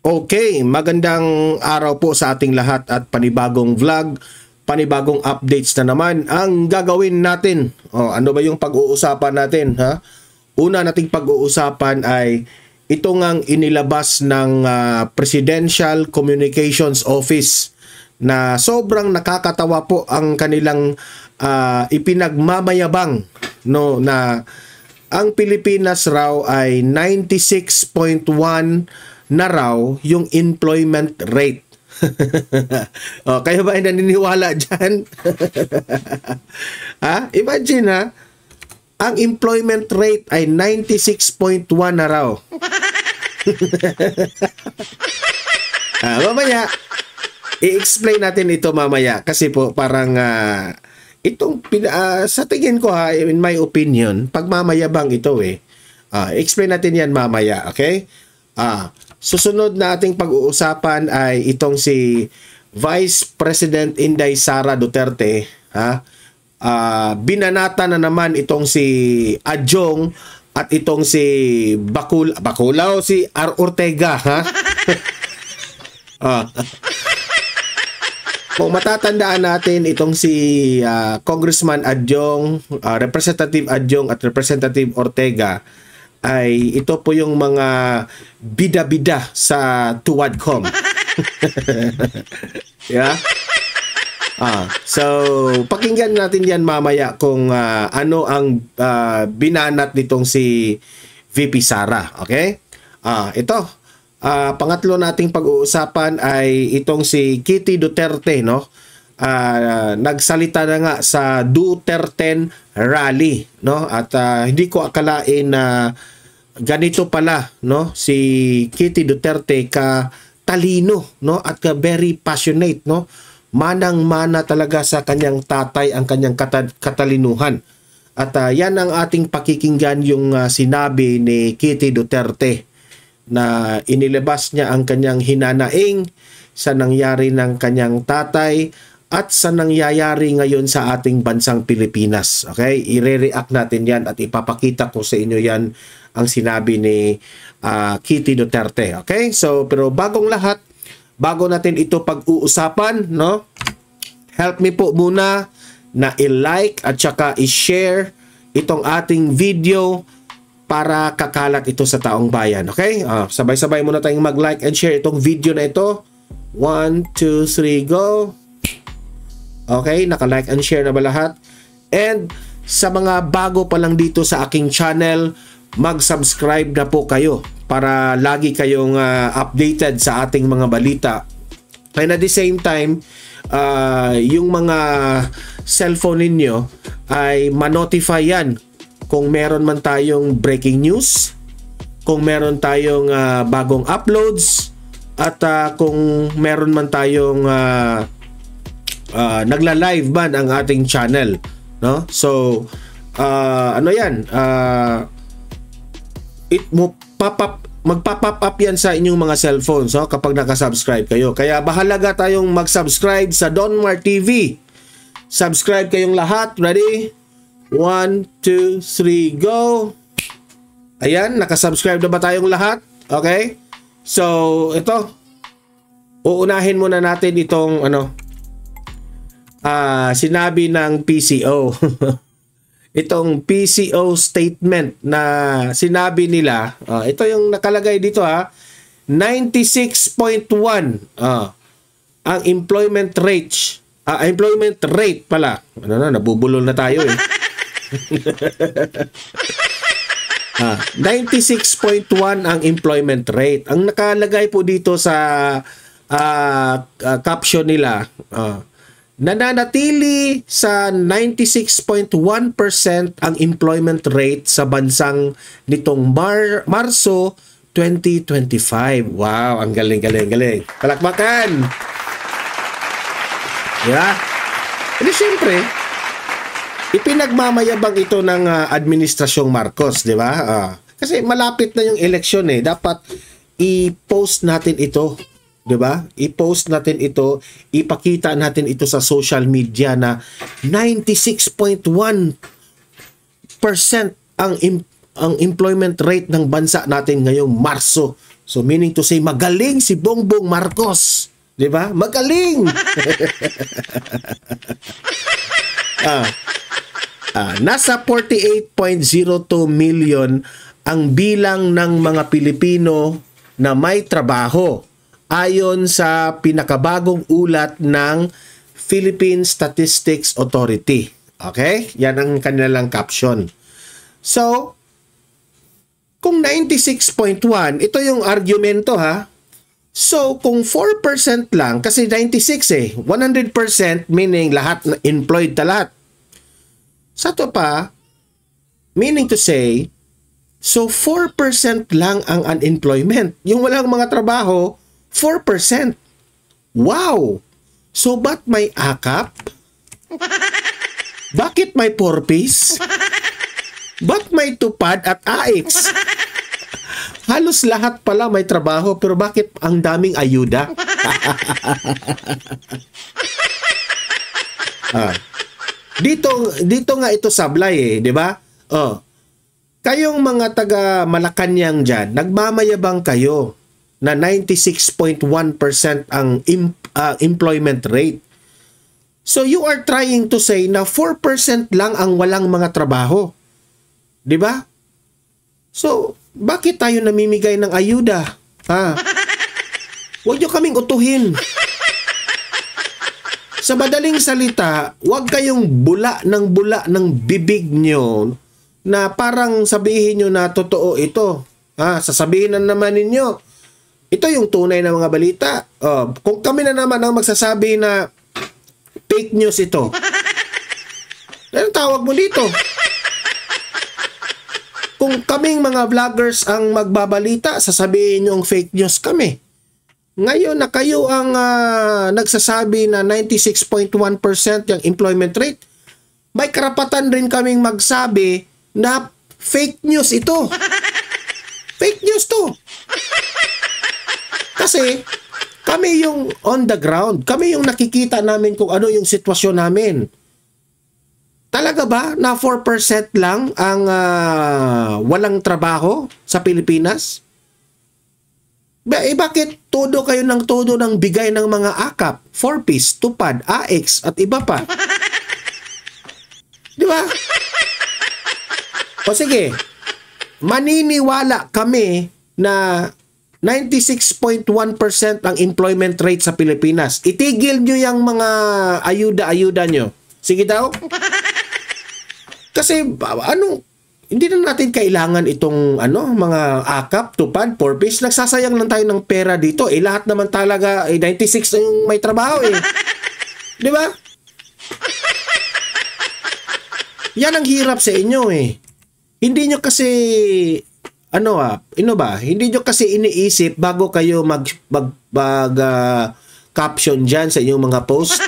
Okay, magandang araw po sa ating lahat at panibagong vlog, panibagong updates na naman ang gagawin natin. Ano ba yung pag-uusapan natin? Ha? Una nating pag-uusapan ay ito ngang inilabas ng Presidential Communications Office na sobrang nakakatawa po ang kanilang ipinagmamayabang, no, na ang Pilipinas raw ay 96.1 na raw yung employment rate. Kayo ba ay naniniwala dyan? Imagine ha, ang employment rate ay 96.1 na raw. Mamaya, i-explain natin ito mamaya kasi po parang sa tingin ko in my opinion, pagmamayabang ito explain natin yan mamaya, okay? Susunod na ating pag-uusapan ay itong si Vice President Inday Sara Duterte. Binanata na naman itong si Adjong at itong si Bakulao, si R. Ortega. Kung matatandaan natin itong si Congressman Adjong, Representative Adjong at Representative Ortega, ay ito po yung mga bida-bida sa Tuwadcom. Yeah? So, pakinggan natin yan mamaya kung ano ang binanat nitong si VP Sara. Okay? Ito, pangatlo nating pag-uusapan ay itong si Kitty Duterte, no? Nagsalita na nga sa Duterte rally, no? At hindi ko akalain na ganito pala, no, si Kitty Duterte ka talino, no, at ka very passionate, no, manang-mana talaga sa kanyang tatay ang kanyang katalinuhan. At yan ang ating pakikinggan, yung sinabi ni Kitty Duterte na inilabas niya ang kanyang hinanaing sa nangyari ng kanyang tatay at sa nangyayari ngayon sa ating bansang Pilipinas. Okay? I-react natin yan at ipapakita ko sa inyo yan ang sinabi ni Kitty Duterte. Okay? So, pero bagong lahat, bago natin ito pag-uusapan, no? Help me po muna na i-like at saka i-share itong ating video para kakalat ito sa taong bayan. Okay? Sabay-sabay muna tayong mag-like and share itong video na ito. 1, 2, 3, go! Okay? Naka-like and share na ba lahat? And sa mga bago pa lang dito sa aking channel, mag-subscribe na po kayo para lagi kayong updated sa ating mga balita. And at the same time, yung mga cellphone ninyo ay ma-notify yan kung meron man tayong breaking news, kung meron tayong bagong uploads, at kung meron man tayong nagla-live man ang ating channel, no? So ano yan, magpa-pop up yan sa inyong mga cellphones, so, kapag nakasubscribe kayo. Kaya bahalaga tayong mag-subscribe sa Donmar TV. Subscribe kayong lahat. Ready? 1, 2, 3, go! Ayan, nakasubscribe na ba tayong lahat? Okay? So, ito. Uunahin muna natin itong sinabi ng PCO. Itong PCO statement na sinabi nila, ito yung nakalagay dito 96.1 ang employment rate pala. Nabubulol na tayo 96.1 ang employment rate. Ang nakalagay po dito sa caption nila, nananatili sa 96.1% ang employment rate sa bansang nitong Marso 2025. Wow, ang galing. Palakpakan! Yeah. Hindi, siyempre, ipinagmamayabang ito ng Administrasyong Marcos, di ba? Kasi malapit na yung eleksyon Dapat i-post natin ito. Diba? I-post natin ito, ipakita natin ito sa social media na 96.1% ang employment rate ng bansa natin ngayong Marso So meaning to say, magaling si Bongbong Marcos. Di ba? Magaling! Nasa 48.02 million ang bilang ng mga Pilipino na may trabaho ayon sa pinakabagong ulat ng Philippine Statistics Authority. Okay? Yan ang kanilang caption. So, kung 96.1, ito yung argumento ha. So, kung 4% lang, kasi 96 100% meaning lahat na employed na lahat. Sa to pa, meaning to say, so 4% lang ang unemployment. Yung walang mga trabaho, 4%. Wow! So, ba't may akap? Bakit may porpis? Ba't may tupad at AX? Halos lahat pala may trabaho, pero bakit ang daming ayuda? Dito nga ito sablay di ba? Kayong mga taga Malacanang diyan, nagmamayabang kayo na 96.1% ang employment rate. So you are trying to say na 4% lang ang walang mga trabaho. 'Di ba? So, bakit tayo namimigay ng ayuda? Huwag nyo kaming utuhin. Sa madaling salita, huwag kayong bula ng bibig nyo na parang sabihin nyo na totoo ito. Sasabihin na naman ninyo, ito yung tunay na mga balita. Kung kami na naman ang magsasabi na fake news ito, anong tawag mo dito? Kung kaming mga vloggers ang magbabalita, sasabihin nyo ang fake news kami. Ngayon na kayo ang nagsasabi na 96.1% yung employment rate, may karapatan rin kaming magsabi na fake news ito. Fake news to. Kasi kami yung on the ground. Kami yung nakikita namin kung ano yung sitwasyon namin. Talaga ba na 4% lang ang walang trabaho sa Pilipinas? Bakit todo kayo ng todo ng bigay ng mga akap, 4-piece, tupad, AX at iba pa? Di ba? O sige, maniniwala kami na 96.1% ang employment rate sa Pilipinas. Itigil nyo yung mga ayuda-ayuda nyo. Sige daw. Kasi hindi na natin kailangan itong mga akap, tupad, 4-piece. Nagsasayang lang tayo ng pera dito. Lahat naman talaga 96 na yung may trabaho Di ba? Yan ang hirap sa inyo Hindi nyo kasi hindi nyo kasi iniisip bago kayo mag caption dyan sa inyong mga post.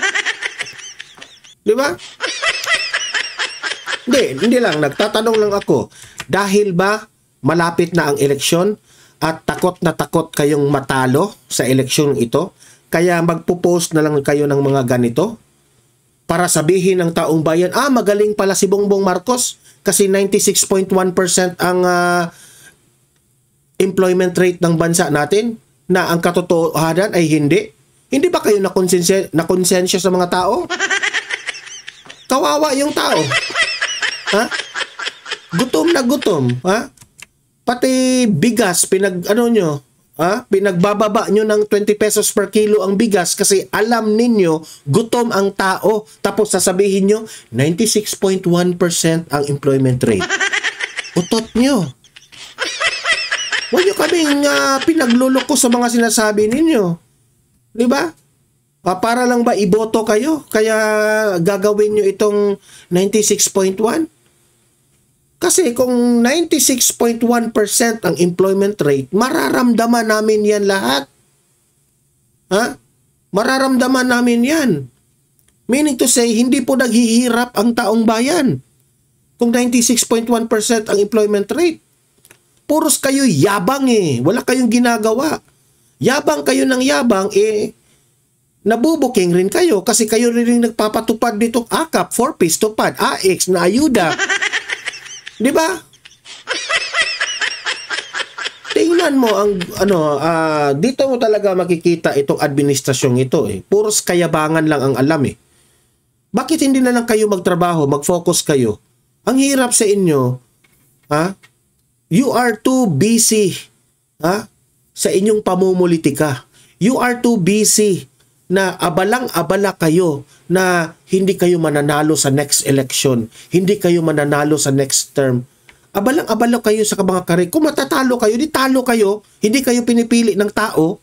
Di ba? Hindi lang. Nagtatanong lang ako. Dahil ba malapit na ang eleksyon at takot na takot kayong matalo sa eleksyon ito, kaya magpo-post na lang kayo ng mga ganito para sabihin ng taong bayan, magaling pala si Bongbong Marcos kasi 96.1% ang employment rate ng bansa natin na ang katotohanan ay hindi. Hindi ba kayo nakonsensya sa mga tao? Kawawa yung tao. Gutom na gutom, Pati bigas pinagbababa nyo ng 20 pesos per kilo ang bigas kasi alam ninyo gutom ang tao, tapos sasabihin nyo 96.1% ang employment rate. Utot nyo. Huwag nyo kaming pinagluloko sa mga sinasabi ninyo. Di ba? Para lang ba iboto kayo? Kaya gagawin nyo itong 96.1? Kasi kung 96.1% ang employment rate, mararamdaman namin yan lahat. Mararamdaman namin yan. Meaning to say, hindi po naghihirap ang taong bayan. Kung 96.1% ang employment rate. Puros kayo yabang Wala kayong ginagawa. Yabang kayo ng yabang nabubuking rin kayo kasi kayo rin nagpapatupad dito akap, 4-piece, tupad, AX na ayuda. Di ba? Tingnan tingnan mo ang dito mo talaga makikita itong administrasyong ito eh. Puros kayabangan lang ang alam eh. Bakit hindi na lang kayo magtrabaho, mag-focus kayo? Ang hirap sa inyo, you are too busy, sa inyong pamumulitika. You are too busy na abalang-abala kayo na hindi kayo mananalo sa next election, hindi kayo mananalo sa next term. Abalang-abala kayo sa mga karir. Kung matatalo kayo, di talo kayo, hindi kayo pinipili ng tao.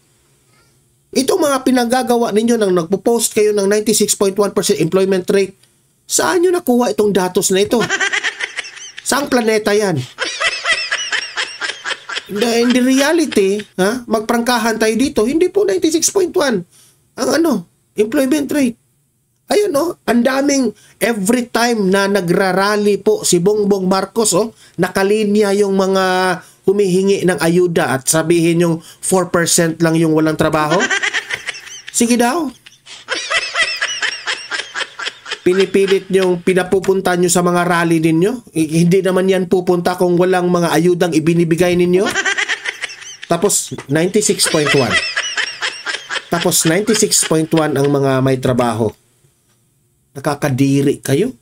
Itong mga pinagagawa ninyo nang nagpo-post kayo ng 96.1% employment rate, saan nyo nakuha itong datos na ito? Saang planeta yan? In the reality, magprangkahan tayo dito, hindi po 96.1 ang employment rate. Ayun ang daming every time na nagrarally po si Bongbong Marcos, nakalinya yung mga humihingi ng ayuda at sabihin yung 4% lang yung walang trabaho. Sige daw. Pinipilit nyo, pinapupunta nyo sa mga rally ninyo. Hindi naman yan pupunta kung walang mga ayudang ibinibigay ninyo. Tapos 96.1. Tapos 96.1 ang mga may trabaho. Nakakadiri kayo.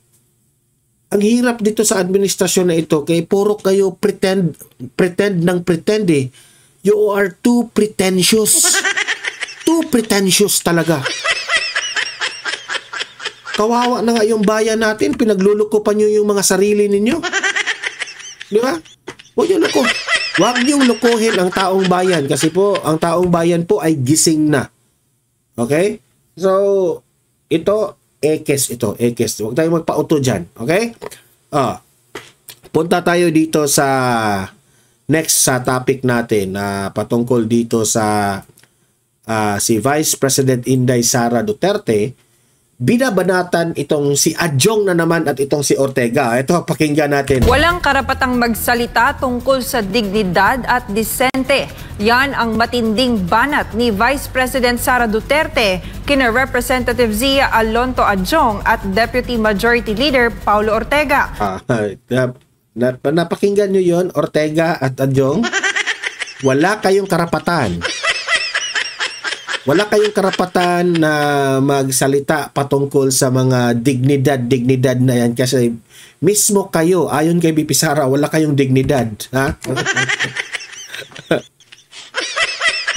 Ang hirap dito sa administrasyon na ito, kaya puro kayo pretend eh. You are too pretentious. Too pretentious talaga. Kawawa na nga yung bayan natin, pinagluluko pa nyo yung mga sarili ninyo. Di ba? Huwag niyong lukuhin ang taong bayan kasi po, ang taong bayan po ay gising na. Okay? So, ito, ekes. Huwag tayo magpauto dyan. Okay? Punta tayo dito sa next sa topic natin na patungkol dito sa si Vice President Inday Sara Duterte. Binabanatan itong si Adjong na naman at itong si Ortega. Ito, pakinggan natin. Walang karapatang magsalita tungkol sa dignidad at disente. Yan ang matinding banat ni Vice President Sara Duterte kina Representative Zia Alonto Adjong at Deputy Majority Leader Paulo Ortega. Napakinggan nyo yon, Ortega at Adjong? Wala kayong karapatan. Wala kayong karapatan na magsalita patungkol sa mga dignidad na yan kasi mismo kayo, ayon kay BP Sara, wala kayong dignidad. Ha?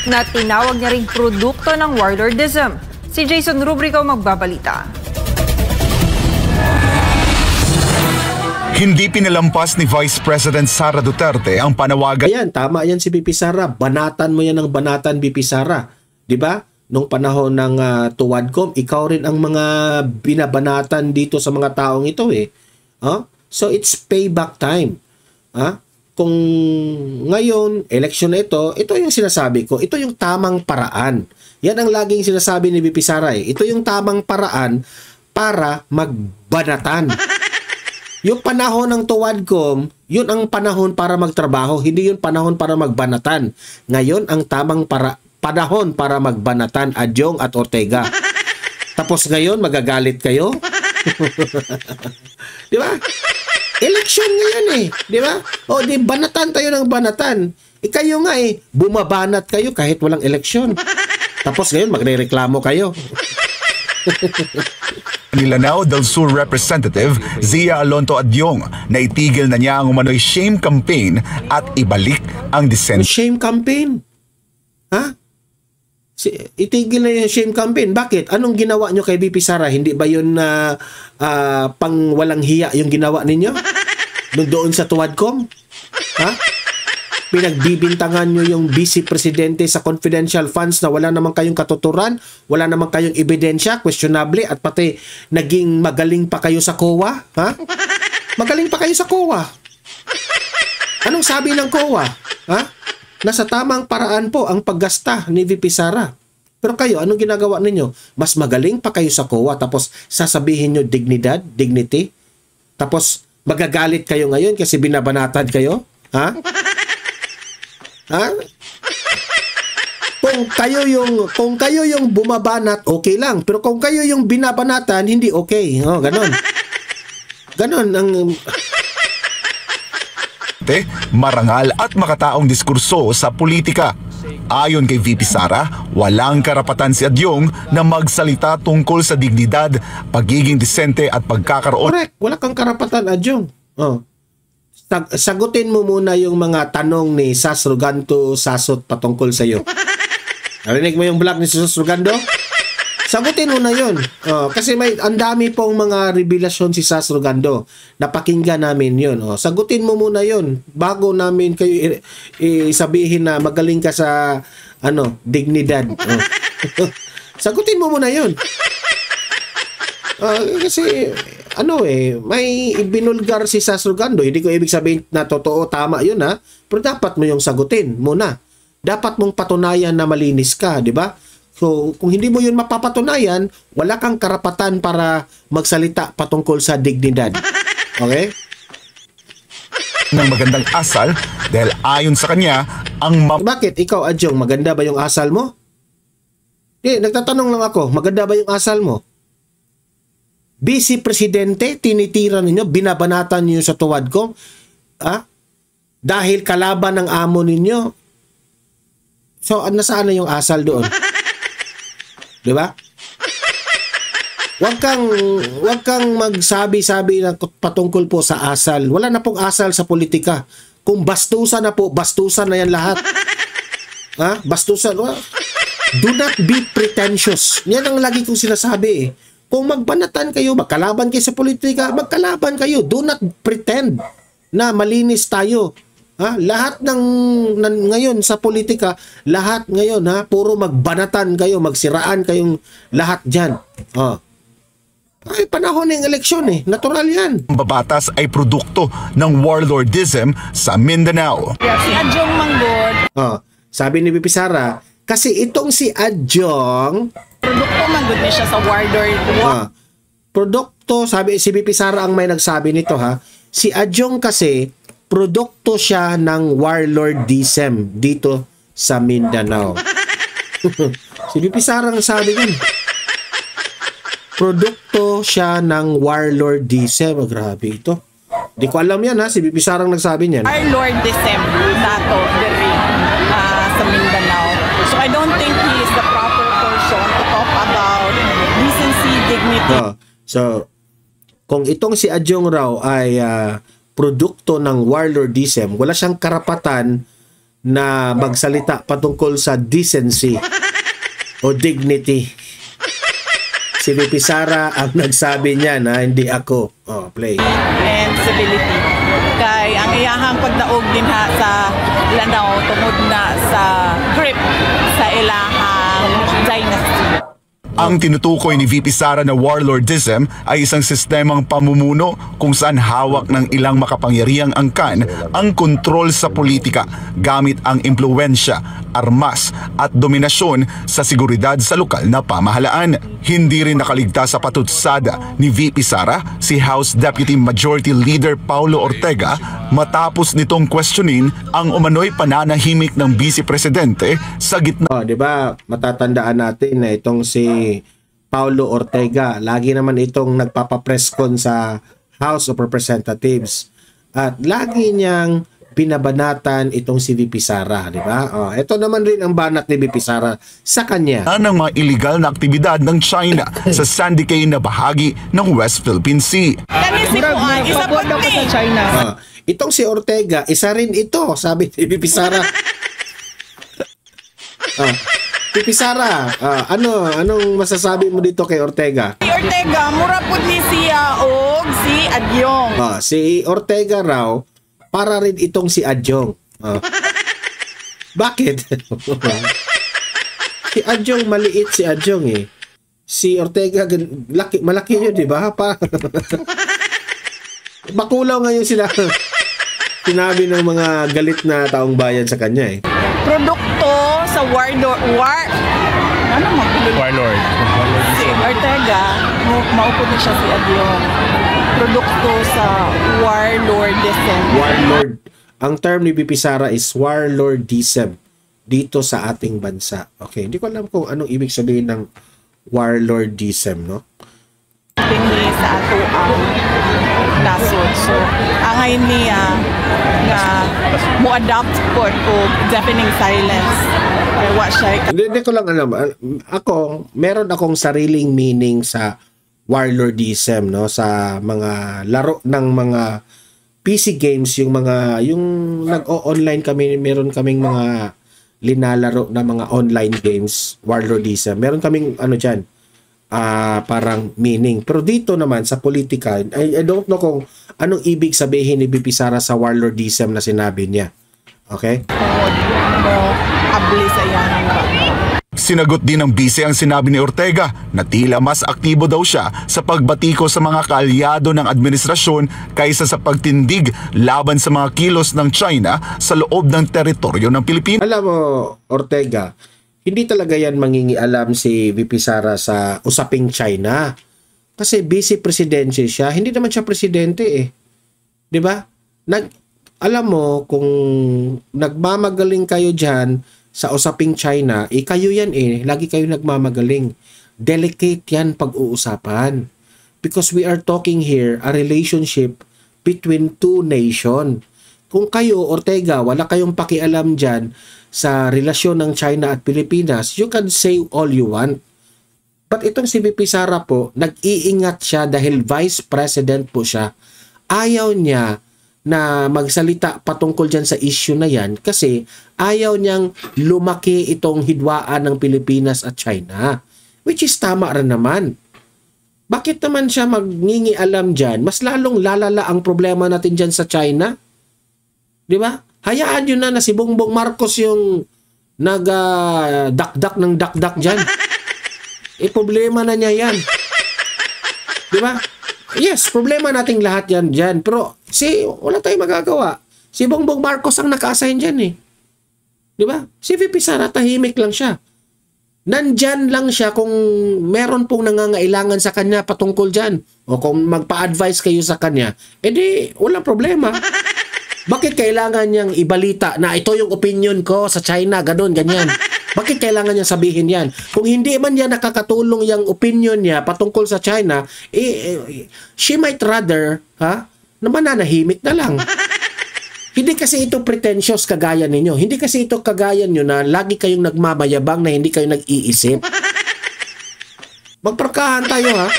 Na tinawag niya ring produkto ng warlordism. Si Jason Rubrico magbabalita. Hindi pinalampas ni Vice President Sara Duterte ang panawagan. Ayan, tama yan si BP Sara. Banatan mo yan ng banatan, BP Sara. 'Di ba? Nung panahon ng Tuwadcom, ikaw rin ang mga binabanatan dito sa mga taong ito eh. So it's payback time. Kung ngayon, election na ito yung sinasabi ko, ito yung tamang paraan. Yan ang laging sinasabi ni BP Sara eh. Ito yung tamang paraan para magbanatan. Yung panahon ng Tuwadcom, yun ang panahon para magtrabaho, hindi yun panahon para magbanatan. Ngayon, ang tamang panahon para magbanatan, Adjong at Ortega. Tapos ngayon, magagalit kayo? Di ba? Election ngayon eh. Di ba? O di banatan tayo ng banatan. Kayo nga eh, bumabanat kayo kahit walang eleksyon. Tapos ngayon, magre-reklamo kayo. Lanao del Sur Representative Zia Alonto Adjong na itigil na niya ang umano'y shame campaign at ibalik ang dissent. Shame campaign? Itigil na yung shame campaign. Bakit? Anong ginawa nyo kay BP Sara? Hindi ba yun pang walang hiya yung ginawa ninyo? Doon sa Tuwadcom? Pinagbibintangan nyo yung vice presidente sa confidential funds na wala naman kayong katuturan, wala naman kayong ebidensya, questionable, at pati naging magaling pa kayo sa COA? Magaling pa kayo sa COA. Anong sabi ng COA? Nasa tamang paraan po ang paggasta ni VP Sara. Pero kayo, anong ginagawa ninyo? Mas magaling pa kayo sa COA tapos sasabihin nyo dignidad, dignity? Tapos magagalit kayo ngayon kasi binabanatan kayo? Kung kayo yung bumabanat, okay lang. Pero kung kayo yung binabanatan, hindi okay. Ganon. Ganon ang direkte, marangal at makataong diskurso sa politika. Ayon kay VP Sara, walang karapatan si Adyong na magsalita tungkol sa dignidad, pagiging disente at pagkakaroon. Correct, wala kang karapatan, Adyong. Sagutin mo muna yung mga tanong ni Sas Ruganto Sasot patungkol sa iyo. Narinig mo yung vlog ni Sas Rugando? Sagutin mo na yun. Kasi ang dami pong mga revelasyon si Sas Rugando. Napakinggan namin yun. Sagutin mo muna yun bago namin kayo sabihin na magaling ka sa dignidad. Sagutin mo muna yun. Kasi may ibinulgar si Sas Rugando. Hindi ko ibig sabihin na totoo, tama yun ha. Pero dapat mo yung sagutin muna. Dapat mong patunayan na malinis ka, di ba? So, kung hindi mo yun mapapatunayan, wala kang karapatan para magsalita patungkol sa dignidad. Okay? Ng magandang asal dahil ayon sa kanya, Bakit? Ikaw, Adyong, maganda ba yung asal mo? Nagtatanong lang ako, maganda ba yung asal mo? Vice Presidente, tinitira ninyo, binabanatan niyo sa tuwad ko, dahil kalaban ng amo ninyo. So, nasaan na yung asal doon? Di ba? Huwag kang magsabi-sabi na patungkol po sa asal. Wala na pong asal sa politika. Kung bastusan na po, bastusan na yan lahat. Bastusan. Do not be pretentious. Yan ang lagi kong sinasabi eh. Kung magbanatan kayo, magkalaban kayo sa politika, magkalaban kayo. Do not pretend na malinis tayo. Lahat ngayon sa politika, lahat ngayon puro magbanatan kayo, magsiraan kayong lahat diyan. Ay panahon ng eleksyon eh, natural 'yan. Babatas ay produkto ng warlordism sa Mindanao. Si Adyong Manggod. Sabi ni VP Sara, kasi itong si Adyong, Produkto Manggod niya siya sa warlord. Produkto, sabi si VP Sara ang may nagsabi nito ha. Si Adyong kasi produkto siya ng warlordism dito sa Mindanao. Si VP Sara ang sabi yan. Produkto siya ng warlordism. Grabe ito. Di ko alam yan ha. Si VP Sara ang nagsabi niyan. Warlordism nato diri sa Mindanao. So I don't think he is the proper person to talk about decency, dignity. So, kung itong si Adyong raw ay produkto ng warlordism, wala siyang karapatan na magsalita patungkol sa decency o dignity. Si VP Sara ang nagsabi niya na hindi ako. Play. And civility. Kay ang iyahang pagdaog din sa Lanao tungod na sa grip sa ilahang dynasty. Ang tinutukoy ni VP Sara na warlordism ay isang sistemang pamumuno kung saan hawak ng ilang makapangyarihang angkan ang kontrol sa politika gamit ang impluwensya, armas at dominasyon sa seguridad sa lokal na pamahalaan. Hindi rin nakaligtas sa patutsada ni VP Sara si House Deputy Majority Leader Paulo Ortega matapos nitong questionin ang umano'y pananahimik ng Vice Presidente sa gitna. Di ba matatandaan natin na itong si Paulo Ortega, lagi naman itong nagpapapreskon sa House of Representatives at lagi niyang binabanatan itong si VP Sara, di ba? Ito naman rin ang banat ni VP Sara sa kanya. Ng mga illegal na aktibidad ng China sa Sandy Cay na bahagi ng West Philippine Sea. Isa pa sa China. Itong si Ortega, isa rin ito, sabi ni VP Sara. VP Sara, anong masasabi mo dito kay Ortega? Si Ortega, mura po ni siya o si Adyong. Si Ortega raw, para rin itong si Adyong. Bakit? Si Adyong, maliit si Adyong eh. Si Ortega, malaki yun, di ba? Bakulaw ngayon sila. Sinabi ng mga galit na taong bayan sa kanya eh. Produkto sa warlord. Si Ortega, maupod na siya si Adyong. Produkto sa warlordism. Warlord. Ang term ni VP Sara is warlordism dito sa ating bansa. Okay, hindi ko alam kung anong ibig sabihin ng warlordism, no? Pinili sa ato ang nasod. So, angay niya nga mo-adapt po o deafening silence. Kaya wa siya. Hindi ko lang alam. Ako, meron akong sariling meaning sa warlordism, no, sa mga laro ng mga PC games, yung nag-online kami, meron kaming mga linalaro na mga online games, warlordism. Meron kaming diyan, parang meaning. Pero dito naman sa politika, I don't know kung anong ibig sabihin ni BP Sara sa warlordism na sinabi niya. Okay? Mo abli sa iyang Sinagot din ng bise ang sinabi ni Ortega na tila mas aktibo daw siya sa pagbatiko sa mga kaalyado ng administrasyon kaysa sa pagtindig laban sa mga kilos ng China sa loob ng teritoryo ng Pilipinas. Alam mo, Ortega, hindi talaga yan mangingialam si VP Sara sa usaping China. Kasi vice presidente siya, hindi naman siya presidente eh. 'Di ba? Alam mo, kung nagmamagaling kayo diyan sa usaping China, kayo yan lagi kayo nagmamagaling. Delicate yan pag-uusapan. Because we are talking here a relationship between two nation. Kung kayo, Ortega, wala kayong pakialam dyan sa relasyon ng China at Pilipinas, you can say all you want. But itong si VP Sara po, nag-iingat siya dahil vice president po siya. Ayaw niya na magsalita patungkol dyan sa issue na yan kasi ayaw niyang lumaki itong hidwaan ng Pilipinas at China. Which is tama rin naman. Bakit naman siya magngingialam dyan? Mas lalong lalala ang problema natin dyan sa China. Di ba? Hayaan nyo na si Bongbong Marcos yung nag-dakdak ng dakdak dyan. Problema na niya yan. Di ba? Yes, problema nating lahat yan dyan. Pero wala tayong magagawa. Si Bongbong Marcos ang naka-assign dyan eh. Di ba? Si VP Sara, tahimik lang siya. Nandyan lang siya kung meron pong nangangailangan sa kanya patungkol dyan. O kung magpa-advise kayo sa kanya, edi walang problema. Bakit kailangan niyang ibalita na ito yung opinion ko sa China, ganun, ganyan? Bakit kailangan niya sabihin yan? Kung hindi man niya nakakatulong yung opinion niya patungkol sa China, she might rather, na mananahimik na lang. Hindi kasi ito pretentious kagaya ninyo. Hindi kasi ito kagaya nyo na lagi kayong nagmamayabang na hindi kayo nag-iisip. Magparkahan tayo, ha?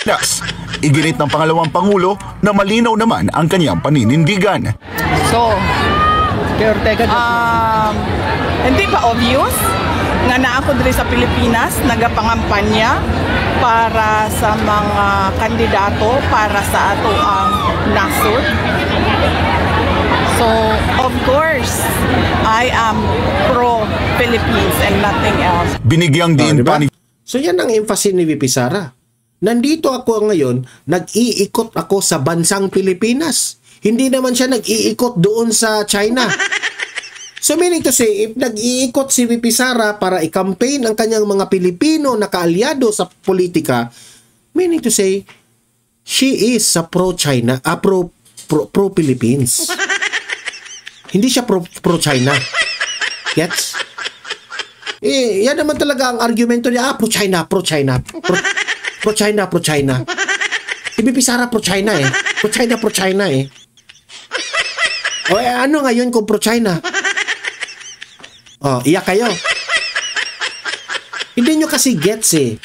Yes, iginit ng pangalawang pangulo na malinaw naman ang kanyang paninindigan. So, hindi pa obvious nga na ako diri sa Pilipinas nagapangampanya para sa mga kandidato para sa ato ang nasod. So, of course, I am pro-Philippines and nothing else. Binigyang din diba? pa ni... So yan ang emphasis ni VP Sara. Nandito ako ngayon, nag-iikot ako sa bansang Pilipinas. Hindi naman siya nag-iikot doon sa China. So meaning to say, if nag-iikot si VP Sara para i-campaign ang kanyang mga Pilipino na kaalyado sa politika, meaning to say, she is a pro-China, pro-Philippines. Hindi siya pro-China. Gets? Yan naman talaga ang argumento niya, pro-China. Pro-China. Si VP Sara pro-China eh. Pro-China eh. O ano ngayon kung pro-China? Iyak kayo. Hindi nyo kasi gets eh.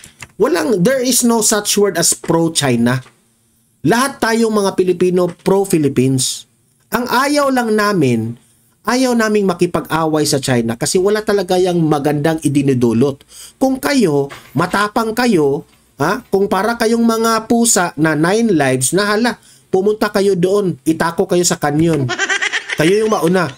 There is no such word as pro-China. Lahat tayong mga Pilipino pro-Philippines. Ang ayaw naming makipag-away sa China kasi wala talaga yung magandang idinudulot. Kung kayo, matapang kayo, kung para kayong mga pusa na 9 lives, pumunta kayo doon, itako kayo sa kanyon. Kayo yung mauna.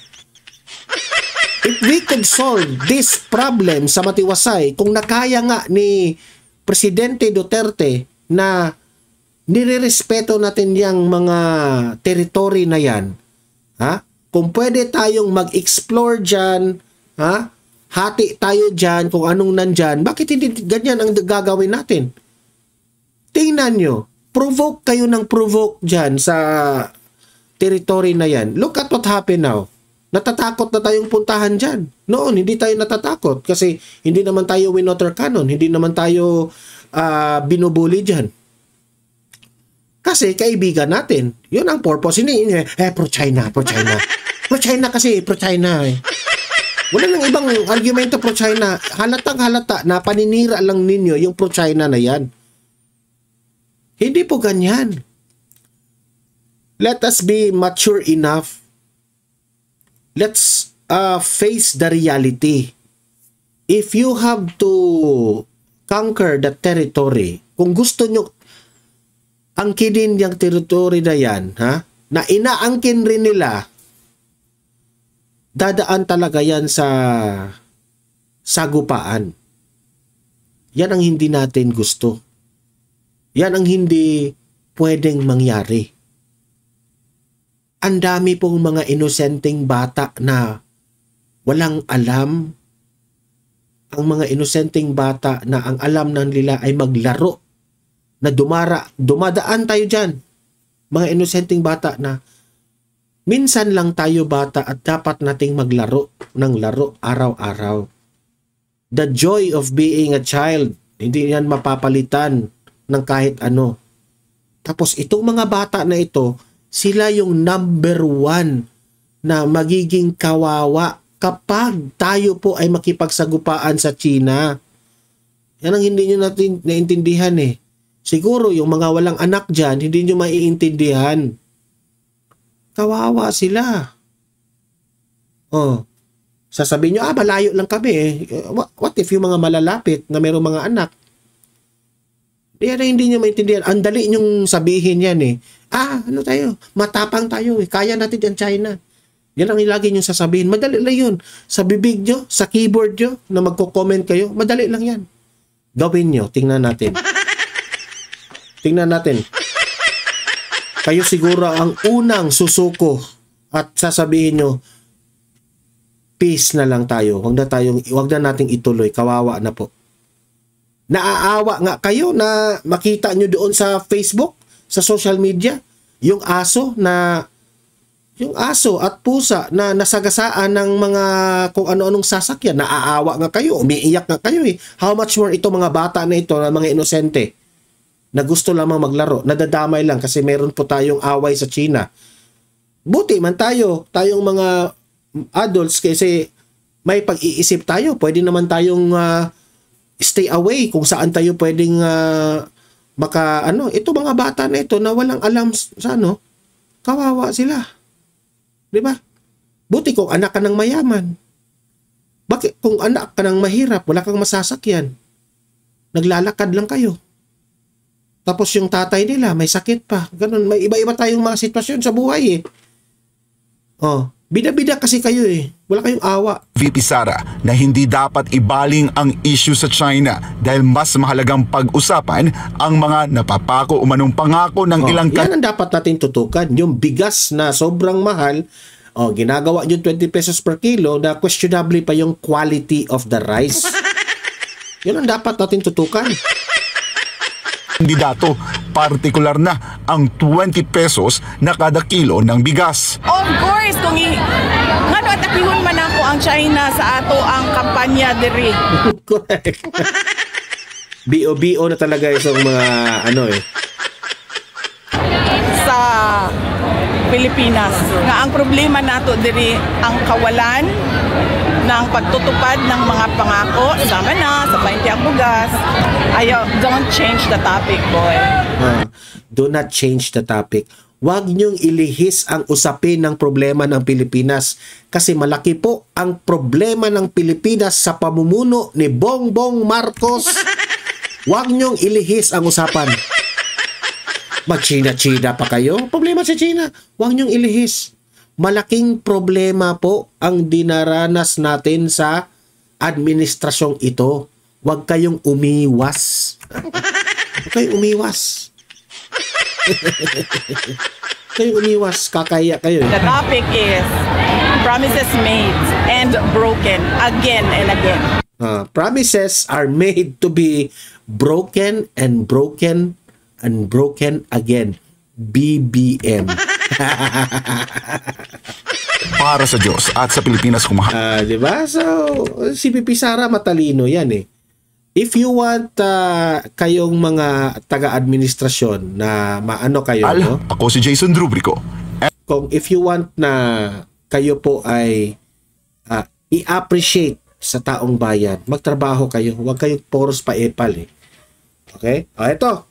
If we could solve this problem sa matiwasay, kung nakaya nga ni Presidente Duterte na nirerespeto natin yung mga territory na yan, kung pwede tayong mag-explore dyan, hati tayo dyan kung anong nandyan, bakit hindi ganyan ang gagawin natin? Tingnan nyo, provoke kayo ng provoke dyan sa territory na yan. Look at what happened now. Natatakot na tayong puntahan dyan. Noon, hindi tayo natatakot kasi hindi naman tayo winoter cannon, hindi naman tayo binubuli dyan. Kasi kaibigan natin. Yun ang purpose. Hindi, pro-China, pro-China. Pro-China kasi, pro-China eh. Wala nang ibang argumento pro-China. Halatang halata na paninira lang ninyo yung pro-China na yan. Hindi po ganyan. Let us be mature enough. Let's face the reality. If you have to conquer the territory, kung gusto nyo angkinin yung territory na yan, ha? Na inaangkin rin nila, dadaan talaga yan sa sagupaan. Yan ang hindi natin gusto. Yan ang hindi pwedeng mangyari. Ang dami pong mga inosenteng bata na walang alam. Ang mga inosenteng bata na ang alam ng nila ay maglaro. Na dumadaan tayo dyan. Mga inosenteng bata na minsan lang tayo bata at dapat nating maglaro ng laro araw-araw. The joy of being a child, hindi yan mapapalitan ng kahit ano. Tapos itong mga bata na ito, sila yung number 1 na magiging kawawa kapag tayo po ay makipagsagupaan sa China. Yan ang hindi nyo natin naintindihan eh. Siguro yung mga walang anak dyan, hindi nyo maiintindihan. Kawawa sila. Oh, sasabihin nyo, malayo lang kami eh. What if yung mga malalapit na mayroong mga anak? Yan na hindi nyo maintindihan. Ang dali nyong sabihin yan eh. Ano tayo? Matapang tayo eh. Kaya natin yan China. Yan ang lagi nyong sasabihin. Madali lang yun. Sa bibig nyo, sa keyboard nyo, na magko-comment kayo, madali lang yan. Gawin nyo. Tingnan natin. Tingnan natin. Kayo siguro ang unang susuko at sasabihin nyo, peace na lang tayo. Huwag na nating ituloy. Kawawa na po. Naaawa nga kayo na makita nyo doon sa Facebook, sa social media, yung aso at pusa na nasagasaan ng mga kung ano-anong sasakyan. Naaawa nga kayo, umiiyak nga kayo eh. How much more ito mga bata na ito, na mga inosente, na gusto lamang maglaro, nadadamay lang kasi meron po tayong away sa China. Buti man tayong mga adults kasi may pag-iisip tayo. Pwede naman tayong stay away kung saan tayo pwedeng ito mga bata na ito na walang alam sa kawawa sila. 'Di ba? Buti kung anak ka ng mayaman. Bakit kung anak ka ng mahirap, wala kang masasakyan, naglalakad lang kayo. Tapos yung tatay nila may sakit pa. Ganun, may iba-iba tayong mga sitwasyon sa buhay eh. Oh, bida-bida kasi kayo eh. Wala kayong awa. VP Sara na hindi dapat ibaling ang issue sa China dahil mas mahalagang pag-usapan ang mga napapako umanong pangako ng ilang yan ang dapat natin tutukan. Yung bigas na sobrang mahal, ginagawa yung 20 pesos per kilo na questionably pa yung quality of the rice. Yan ang dapat natin tutukan. Kandidato, partikular na ang 20 pesos na kada kilo ng bigas. Of course, kung ngano atakihon man ako ang China sa ato ang kampanya diri. Correct. BO na talaga isang mga sa Pilipinas. Nga ang problema nato diri ang kawalan ng pagtutupad ng mga pangako, sama na sa 20 ang bugas. Don't change the topic, boy. Do not change the topic. Huwag niyong ilihis ang usapin ng problema ng Pilipinas kasi malaki po ang problema ng Pilipinas sa pamumuno ni Bongbong Marcos. Huwag niyong ilihis ang usapan. Mag-China-China pa kayo? Problema sa China. Huwag niyong ilihis. Malaking problema po ang dinaranas natin sa administrasyong ito. Huwag kayong umiwas. Huwag kayong umiwas. Kayong umiwas, kakaya kayo. The topic is promises made and broken again and again. Promises are made to be broken and broken and broken again. BBM. Para sa Diyos at sa Pilipinas kumahal. Diba? So, si VP Sara matalino yan eh. if you want kayong mga taga-administrasyon na maano kayo, no? Ako si Jason Rubrico. Kung if you want na kayo po ay i-appreciate sa taong bayan, magtrabaho kayo. Huwag kayong poros pa-epal eh. Okay? Ito.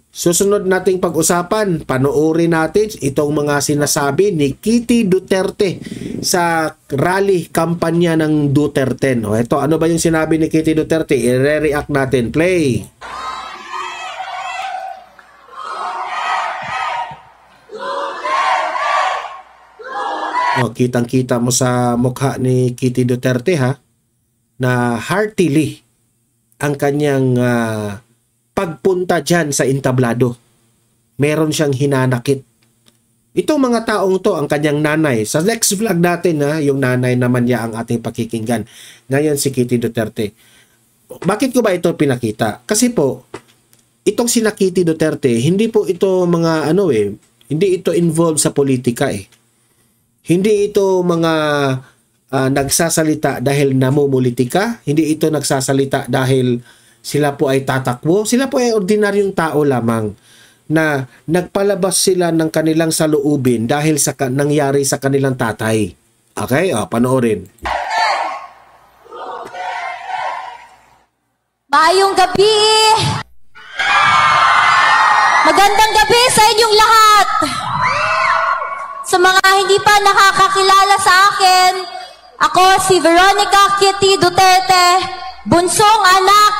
Susunod nating pag-usapan, panoorin natin itong mga sinasabi ni Kitty Duterte sa rally kampanya ng Duterte. Ito, ano ba yung sinabi ni Kitty Duterte? I-react natin. Play! Kitang-kita mo sa mukha ni Kitty Duterte ha, na heartily ang kanyang pagpunta dyan sa entablado. Meron siyang hinanakit. Itong mga taong to, ang kanyang nanay. Sa next vlog natin, yung nanay naman niya ang ating pakikinggan. Ngayon si Kitty Duterte. Bakit ko ba ito pinakita? Kasi po, itong sina Kitty Duterte, hindi po ito mga hindi ito involved sa politika eh. Hindi ito mga nagsasalita dahil namumulitika. Hindi ito nagsasalita dahil sila po ay tatakbo. Sila po ay ordinaryong tao lamang na nagpalabas sila ng kanilang saloobin dahil sa nangyari sa kanilang tatay. Okay? Panoorin. Maayong gabi! Magandang gabi sa inyong lahat! Sa mga hindi pa nakakakilala sa akin, ako si Veronica Kitty Duterte, bunsong anak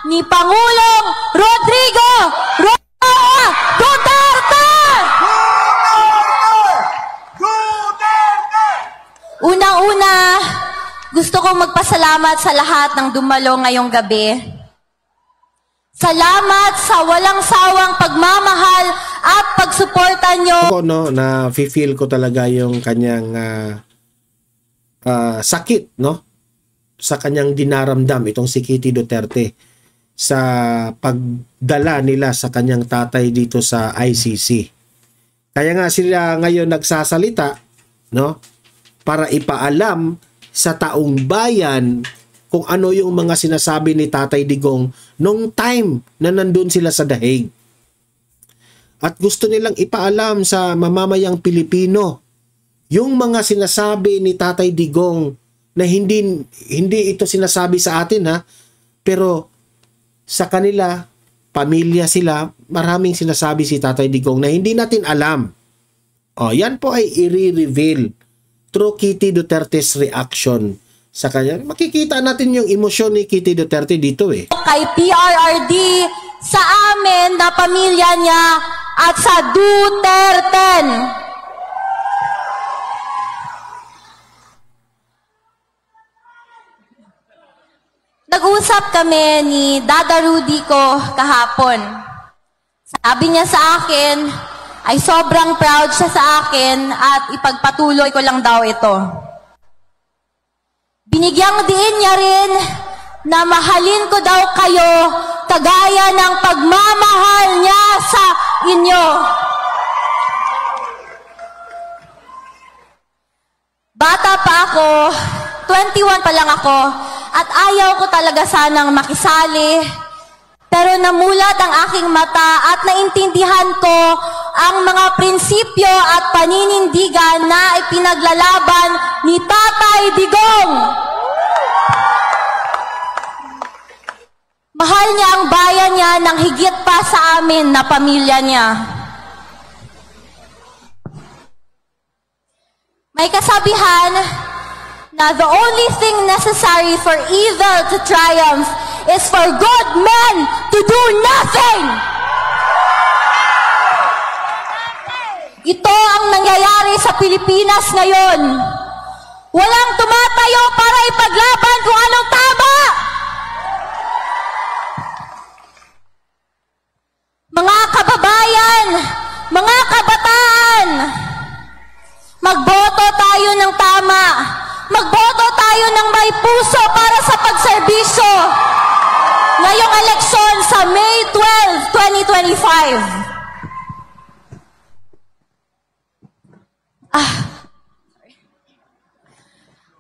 ni Pangulong Rodrigo Roa Duterte! Unang-una, gusto kong magpasalamat sa lahat ng dumalo ngayong gabi. Salamat sa walang sawang pagmamahal at pagsuporta nyo. Ako, na-feel ko talaga yung kanyang sakit, sa kanyang dinaramdam, itong si Kitty Duterte, sa pagdala nila sa kanyang tatay dito sa ICC. Kaya nga sila ngayon nagsasalita, para ipaalam sa taong bayan kung ano yung mga sinasabi ni Tatay Digong nung time na nandun sila sa Dahig. At gusto nilang ipaalam sa mamamayang Pilipino yung mga sinasabi ni Tatay Digong na hindi ito sinasabi sa atin pero sa kanila, pamilya sila, maraming sinasabi si Tatay Digong na hindi natin alam. Yan po ay i-reveal through Kitty Duterte's reaction sa kanya. Makikita natin yung emosyon ni Kitty Duterte dito eh. Kay PRRD, sa amin na pamilya niya at sa Duterte. Nag-usap kami ni Dada Rudy ko kahapon. Sabi niya sa akin ay sobrang proud siya sa akin at ipagpatuloy ko lang daw ito. Binigyang diin niya rin na mahalin ko daw kayo kagaya ng pagmamahal niya sa inyo. Bata pa ako, 21 pa lang ako, at ayaw ko talaga sanang makisali. Pero namulat ang aking mata at naintindihan ko ang mga prinsipyo at paninindigan na ipinaglalaban ni Tatay Digong. Mahal niya ang bayan niya nang higit pa sa amin na pamilya niya. May kasabihan na the only thing necessary for evil to triumph is for good men to do nothing. Ito ang nangyayari sa Pilipinas ngayon. Walang tumatayo para ipaglaban kung anong tama. Mga kababayan, mga kabataan, magboto tayo ng tama. Magboto tayo ng may puso para sa pagserbisyo. Ngayong eleksyon sa May 12, 2025.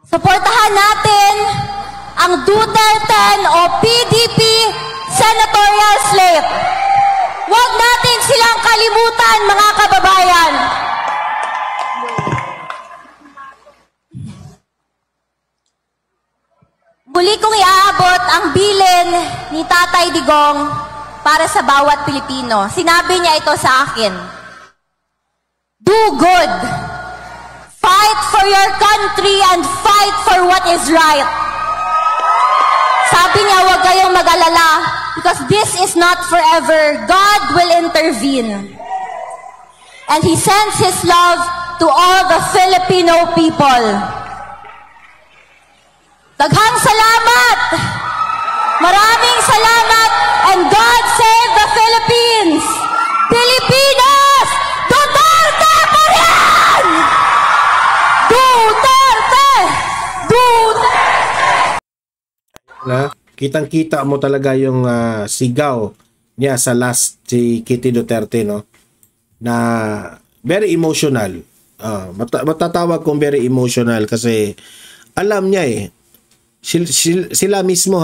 Suportahan natin ang Duterte o PDP yan, mga kababayan. Muli kong iaabot ang bilin ni Tatay Digong para sa bawat Pilipino. Sinabi niya ito sa akin. Do good. Fight for your country and fight for what is right. Sabi niya, huwag kayong mag-alala because this is not forever. God will intervene. And He sends His love to all the Filipino people. Daghang salamat! Maraming salamat! And God save the Philippines! Pilipinas! Duterte pa rin! Duterte! Duterte! Na, kitang-kita mo talaga yung sigaw niya sa last si Kitty Duterte, no? Na very emotional. Matatawag kong very emotional kasi alam niya sila mismo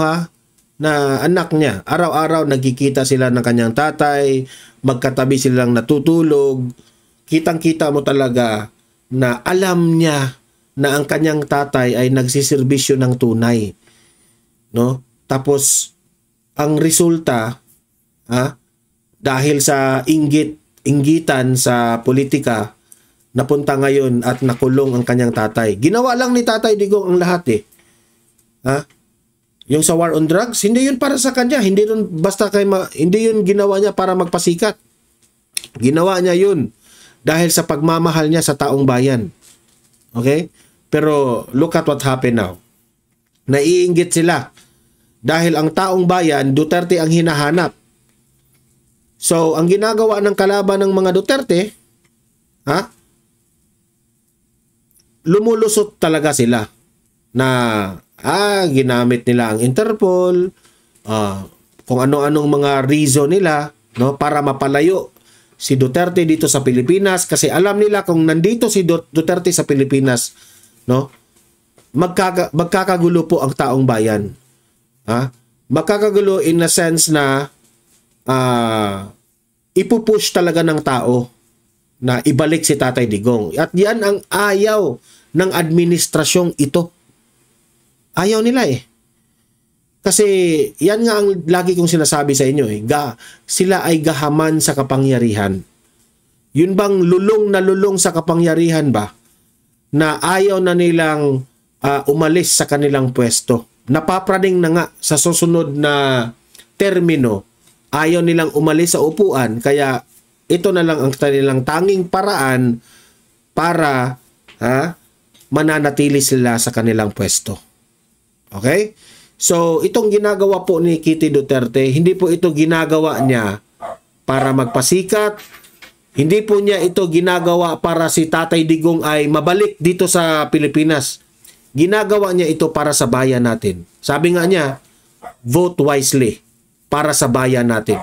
na anak niya, araw-araw nagkikita sila ng kanyang tatay, magkatabi silang natutulog. Kitang-kita mo talaga na alam niya na ang kanyang tatay ay nagsiservisyo ng tunay, no? Tapos ang resulta dahil sa inggitan sa politika, napunta ngayon at nakulong ang kanyang tatay. Ginawa lang ni Tatay Digong ang lahat Yung sa war on drugs, hindi yun para sa kanya. Hindi yun basta hindi yun ginawa niya para magpasikat. Ginawa niya yun dahil sa pagmamahal niya sa taong bayan. Okay? Pero look at what happened now. Naiinggit sila. Dahil ang taong bayan, Duterte ang hinahanap. So, ang ginagawa ng kalaban ng mga Duterte, lumulusot talaga sila na ginamit nila ang Interpol, kung ano-anong mga reason nila, no, para mapalayo si Duterte dito sa Pilipinas kasi alam nila kung nandito si Duterte sa Pilipinas, no, magkakagulo po ang taong bayan. Magkakagulo in a sense na ipupush talaga ng tao na ibalik si Tatay Digong. At yan ang ayaw ng administrasyong ito. Ayaw nila Kasi yan nga ang lagi kong sinasabi sa inyo sila ay gahaman sa kapangyarihan. Yun bang lulong na lulong sa kapangyarihan ba na ayaw na nilang umalis sa kanilang pwesto. Napapraning na nga sa susunod na termino, ayaw nilang umalis sa upuan, kaya ito na lang ang kanilang tanging paraan para mananatili sila sa kanilang pwesto. Okay? So, itong ginagawa po ni Kitty Duterte, hindi po ito ginagawa niya para magpasikat. Hindi po niya ito ginagawa para si Tatay Digong ay mabalik dito sa Pilipinas. Ginagawa niya ito para sa bayan natin. Sabi nga niya, vote wisely para sa bayan natin.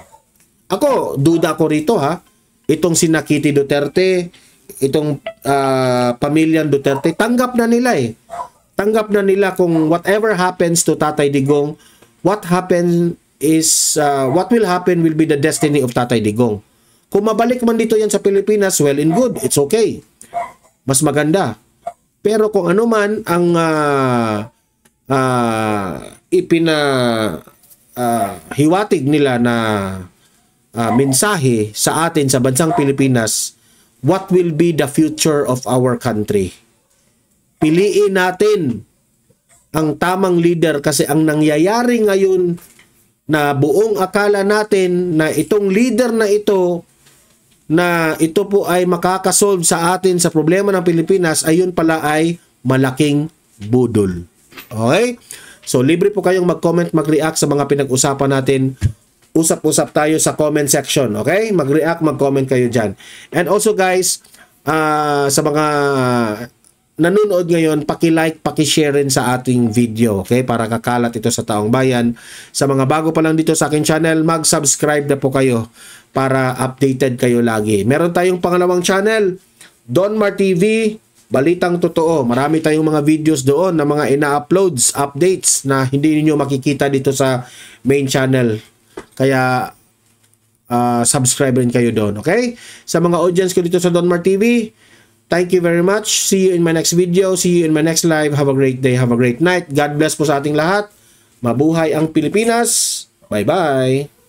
Ako, duda ko rito itong si Kitty Duterte, itong pamilyang Duterte, tanggap na nila Tanggap na nila kung whatever happens to Tatay Digong, what will happen will be the destiny of Tatay Digong. Kung mabalik man dito yan sa Pilipinas, well and good, it's okay. Mas maganda. Pero kung ano man ang hiwatig nila na mensahe sa atin sa bansang Pilipinas, what will be the future of our country? Piliin natin ang tamang leader kasi ang nangyayari ngayon na buong akala natin na itong leader na ito po ay makakasolve sa atin sa problema ng Pilipinas, ayun pala ay malaking budol. Okay? So libre po kayong mag-comment, mag-react sa mga pinag-usapan natin. Usap-usap tayo sa comment section. Okay? Mag-react, mag-comment kayo dyan. And also guys, sa mga nanonood ngayon, paki-like, paki-share rin sa ating video, okay? Para kakalat ito sa taong bayan. Sa mga bago pa lang dito sa aking channel, mag-subscribe na po kayo para updated kayo lagi. Meron tayong pangalawang channel, Donmar TV, Balitang Totoo. Marami tayong mga videos doon na mga ina-uploads, updates na hindi niyo makikita dito sa main channel. Kaya subscribe rin kayo doon. Okay? Sa mga audience ko dito sa Donmar TV, thank you very much. See you in my next video. See you in my next live. Have a great day. Have a great night. God bless po sa ating lahat. Mabuhay ang Pilipinas. Bye-bye.